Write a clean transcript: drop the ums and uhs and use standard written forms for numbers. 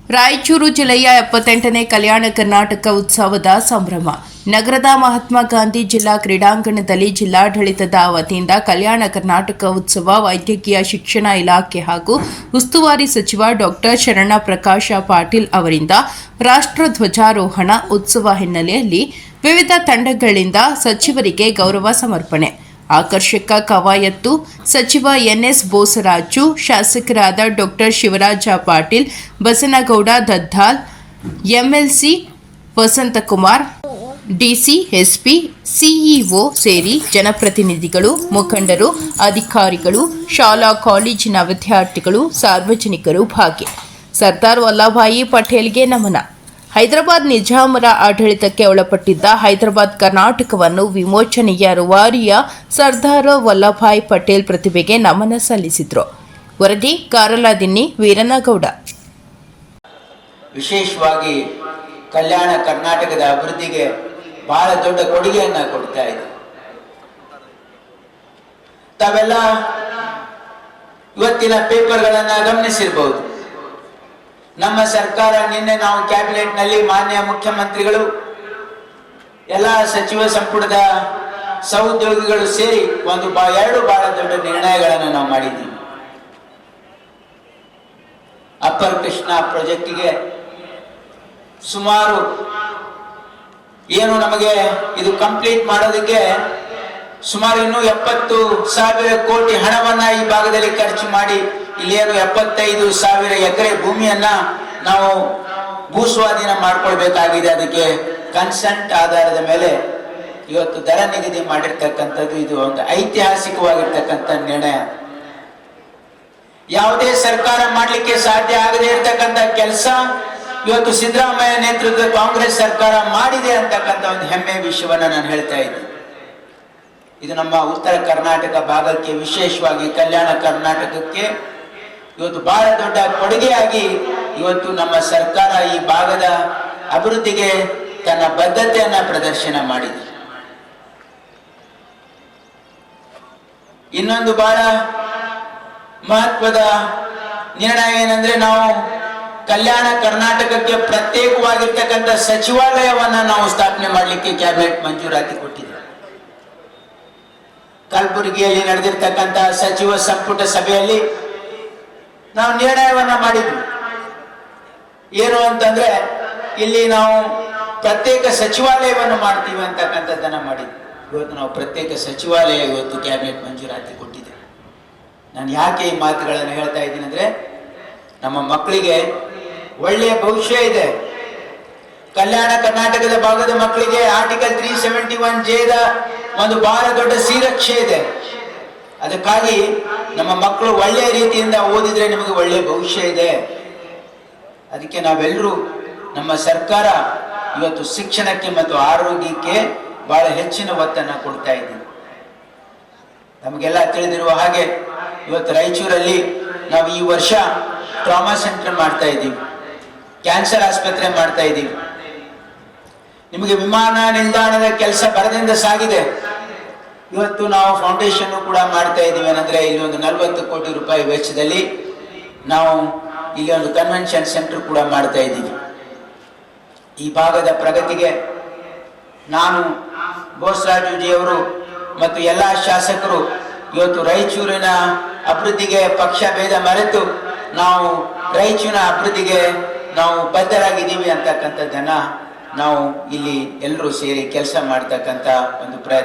ರಾಯಚೂರು ಜಿಲ್ಲೆಯ 78ನೇ ಕಲ್ಯಾಣ ಕರ್ನಾಟಕ ಉತ್ಸವದ ಸಂಭ್ರಮ. ನಗರದ ಮಹಾತ್ಮ ಗಾಂಧಿ ಜಿಲ್ಲಾ ಕ್ರೀಡಾಂಗಣದಲ್ಲಿ ಜಿಲ್ಲಾಡಳಿತದ ವತಿಯಿಂದ ಕಲ್ಯಾಣ ಕರ್ನಾಟಕ ಉತ್ಸವ ವೈದ್ಯಕೀಯ ಶಿಕ್ಷಣ ಇಲಾಖೆ ಹಾಗೂ ಉಸ್ತುವಾರಿ ಸಚಿವ ಡಾಕ್ಟರ್ ಶರಣ ಪ್ರಕಾಶ ಪಾಟೀಲ್ ಅವರಿಂದ ರಾಷ್ಟ್ರ ಧ್ವಜಾರೋಹಣ ಉತ್ಸವ ಹಿನ್ನೆಲೆಯಲ್ಲಿ ವಿವಿಧ ತಂಡಗಳಿಂದ ಸಚಿವರಿಗೆ ಗೌರವ ಸಮರ್ಪಣೆ. ಆಕರ್ಷಕ ಕವಾಯತ್ತು ಸಚಿವ ಎನ್ಎಸ್ ಬೋಸರಾಜು, ಶಾಸಕರಾದ doctor Shivaraja Patil, Basanagouda Daddal, MLC Vasanthakumar, DC, SP, CEO ಸೇರಿ ಜನಪ್ರತಿನಿಧಿಗಳು, ಮುಖಂಡರು, ಅಧಿಕಾರಿಗಳು, ಶಾಲಾ ಕಾಲೇಜಿನ ವಿದ್ಯಾರ್ಥಿಗಳು, ಸಾರ್ವಜನಿಕರು ಭಾಗಿ. ಸರ್ದಾರ್ ವಲ್ಲಭಭಾಯಿ ಪಟೇಲ್ಗೆ ನಮನ. ಹೈದರಾಬಾದ್ ನಿಜಾಮರ ಆಡಳಿತಕ್ಕೆ ಒಳಪಟ್ಟಿದ್ದ ಹೈದರಾಬಾದ್ ಕರ್ನಾಟಕವನ್ನು ವಿಮೋಚನೆಯ ರೂವಾರಿಯ ಸರ್ದಾರ್ ವಲ್ಲಭಭಾಯಿ ಪಟೇಲ್ ಪ್ರತಿಭೆಗೆ ನಮನ ಸಲ್ಲಿಸಿದರು. ವರದಿ ಕಾರಲದಿನ್ನಿ ವೀರನಗೌಡ. ವಿಶೇಷವಾಗಿ ಕಲ್ಯಾಣ ಕರ್ನಾಟಕದ ಅಭಿವೃದ್ಧಿಗೆ ಬಹಳ ದೊಡ್ಡ ಕೊಡುಗೆಯನ್ನ ಕೊಡ್ತಾ ಇದೆ. ತಾವೆಲ್ಲ ಇವತ್ತಿನ ಪೇಪರ್ಗಳನ್ನ ಗಮನಿಸಿರಬಹುದು. ನಮ್ಮ ಸರ್ಕಾರ ನಿನ್ನೆ ನಾವು ಕ್ಯಾಬಿನೆಟ್ ನಲ್ಲಿ ಮಾನ್ಯ ಮುಖ್ಯಮಂತ್ರಿಗಳು ಎಲ್ಲ ಸಚಿವ ಸಂಪುಟದ ಸಹೋದ್ಯೋಗಿಗಳು ಸೇರಿ ಎರಡು ಬಹಳ ದೊಡ್ಡ ನಿರ್ಣಯಗಳನ್ನು ನಾವು ಮಾಡಿದ್ದೀವಿ. ಅಪ್ಪರ್ ಕೃಷ್ಣ ಪ್ರಾಜೆಕ್ಟಿಗೆ ಸುಮಾರು ಏನು ನಮಗೆ ಇದು ಕಂಪ್ಲೀಟ್ ಮಾಡೋದಕ್ಕೆ ಸುಮಾರು ಇನ್ನೂ 70,000 ಕೋಟಿ ಹಣವನ್ನ ಈ ಭಾಗದಲ್ಲಿ ಖರ್ಚು ಮಾಡಿ ಇಲ್ಲೇನು 75,000 ಎಕರೆ ಭೂಮಿಯನ್ನ ನಾವು ಭೂಸ್ವಾಧೀನ ಮಾಡ್ಕೊಳ್ಬೇಕಾಗಿದೆ. ಅದಕ್ಕೆ ಕನ್ಸೆಂಟ್ ಆಧಾರದ ಮೇಲೆ ಇವತ್ತು ದರ ನಿಗದಿ ಮಾಡಿರ್ತಕ್ಕಂಥದ್ದು ಇದು ಒಂದು ಐತಿಹಾಸಿಕವಾಗಿರ್ತಕ್ಕಂಥ ನಿರ್ಣಯ. ಯಾವುದೇ ಸರ್ಕಾರ ಮಾಡಲಿಕ್ಕೆ ಸಾಧ್ಯ ಆಗದೆ ಇರತಕ್ಕಂಥ ಕೆಲಸ ಇವತ್ತು ಸಿದ್ದರಾಮಯ್ಯ ನೇತೃತ್ವದ ಕಾಂಗ್ರೆಸ್ ಸರ್ಕಾರ ಮಾಡಿದೆ ಅಂತಕ್ಕಂಥ ಒಂದು ಹೆಮ್ಮೆ ವಿಷಯವನ್ನ ನಾನು ಹೇಳ್ತಾ ಇದ್ದೀನಿ. ಇದು ನಮ್ಮ ಉತ್ತರ ಕರ್ನಾಟಕ ಭಾಗಕ್ಕೆ, ವಿಶೇಷವಾಗಿ ಕಲ್ಯಾಣ ಕರ್ನಾಟಕಕ್ಕೆ ಇವತ್ತು ಬಹಳ ದೊಡ್ಡ ಕೊಡುಗೆಯಾಗಿ ಇವತ್ತು ನಮ್ಮ ಸರ್ಕಾರ ಈ ಭಾಗದ ಅಭಿವೃದ್ಧಿಗೆ ತನ್ನ ಬದ್ಧತೆಯನ್ನ ಪ್ರದರ್ಶನ ಮಾಡಿದೆ. ಇನ್ನೊಂದು ಬಹಳ ಮಹತ್ವದ ನಿರ್ಣಯ ಏನಂದ್ರೆ, ನಾವು ಕಲ್ಯಾಣ ಕರ್ನಾಟಕಕ್ಕೆ ಪ್ರತ್ಯೇಕವಾಗಿರ್ತಕ್ಕಂಥ ಸಚಿವಾಲಯವನ್ನ ನಾವು ಸ್ಥಾಪನೆ ಮಾಡಲಿಕ್ಕೆ ಕ್ಯಾಬಿನೆಟ್ ಮಂಜೂರಾತಿ ಕೊಟ್ಟಿದೆ. ಕಲಬುರಗಿಯಲ್ಲಿ ನಡೆದಿರ್ತಕ್ಕಂಥ ಸಚಿವ ಸಂಪುಟ ಸಭೆಯಲ್ಲಿ ನಾವು ನಿರ್ಣಯವನ್ನ ಮಾಡಿದ್ವಿ. ಏನು ಅಂತಂದ್ರೆ, ಇಲ್ಲಿ ನಾವು ಪ್ರತ್ಯೇಕ ಸಚಿವಾಲಯವನ್ನು ಮಾಡ್ತೀವಿ ಅಂತಕ್ಕಂಥದ್ದನ್ನ ಮಾಡಿದ್ವಿ. ಇವತ್ತು ನಾವು ಪ್ರತ್ಯೇಕ ಸಚಿವಾಲಯ ಇವತ್ತು ಕ್ಯಾಬಿನೆಟ್ ಮಂಜೂರಾತಿ ಕೊಟ್ಟಿದೆ. ನಾನು ಯಾಕೆ ಈ ಮಾತುಗಳನ್ನು ಹೇಳ್ತಾ ಇದ್ದೀನಿ ಅಂದ್ರೆ, ನಮ್ಮ ಮಕ್ಕಳಿಗೆ ಒಳ್ಳೆಯ ಭವಿಷ್ಯ ಇದೆ. ಕಲ್ಯಾಣ ಕರ್ನಾಟಕದ ಭಾಗದ ಮಕ್ಕಳಿಗೆ ಆರ್ಟಿಕಲ್ 371J ಒಂದು ಬಹಳ ದೊಡ್ಡ ಶ್ರೀರಕ್ಷೆ ಇದೆ. ಅದಕ್ಕಾಗಿ ನಮ್ಮ ಮಕ್ಕಳು ಒಳ್ಳೆಯ ರೀತಿಯಿಂದ ಓದಿದ್ರೆ ನಿಮಗೆ ಒಳ್ಳೆಯ ಭವಿಷ್ಯ ಇದೆ. ಅದಕ್ಕೆ ನಾವೆಲ್ಲರೂ, ನಮ್ಮ ಸರ್ಕಾರ ಇವತ್ತು ಶಿಕ್ಷಣಕ್ಕೆ ಮತ್ತು ಆರೋಗ್ಯಕ್ಕೆ ಬಹಳ ಹೆಚ್ಚಿನ ಒತ್ತನ್ನು ಕೊಡ್ತಾ ಇದ್ದೀವಿ. ನಮಗೆಲ್ಲ ತಿಳಿದಿರುವ ಹಾಗೆ ಇವತ್ತು ರಾಯಚೂರಲ್ಲಿ ನಾವು ಈ ವರ್ಷ ಟ್ರಾಮಾ ಸೆಂಟರ್ ಮಾಡ್ತಾ ಇದ್ದೀವಿ, ಕ್ಯಾನ್ಸರ್ ಆಸ್ಪತ್ರೆ ಮಾಡ್ತಾ ಇದ್ದೀವಿ. ನಿಮಗೆ ವಿಮಾನ ನಿಲ್ದಾಣದ ಕೆಲಸ ಬರದಿಂದ ಸಾಗಿದೆ. ಇವತ್ತು ನಾವು ಫೌಂಡೇಶನ್ ಕೂಡ ಮಾಡ್ತಾ ಇದ್ದೀವಿ. ಏನಂದ್ರೆ, ಇಲ್ಲಿ ಒಂದು 40 ಕೋಟಿ ರೂಪಾಯಿ ವೆಚ್ಚದಲ್ಲಿ ನಾವು ಇಲ್ಲಿ ಒಂದು ಕನ್ವೆನ್ಷನ್ ಸೆಂಟರ್ ಕೂಡ ಮಾಡ್ತಾ ಇದ್ದೀವಿ. ಈ ಭಾಗದ ಪ್ರಗತಿಗೆ ನಾನು, ಬೋಸರಾಜುಜಿಯವರು ಮತ್ತು ಎಲ್ಲ ಶಾಸಕರು ಇವತ್ತು ರಾಯಚೂರಿನ ಅಭಿವೃದ್ಧಿಗೆ ಪಕ್ಷ ಭೇದ ಮರೆತು ನಾವು ರಾಯಚೂರಿನ ಅಭಿವೃದ್ಧಿಗೆ ನಾವು ಬದ್ಧರಾಗಿದ್ದೀವಿ ಅಂತಕ್ಕಂಥದ್ದನ್ನ ನಾವು ಇಲ್ಲಿ ಎಲ್ಲರೂ ಸೇರಿ ಕೆಲಸ ಮಾಡ್ತಕ್ಕಂಥ ಒಂದು ಪ್ರಯತ್ನ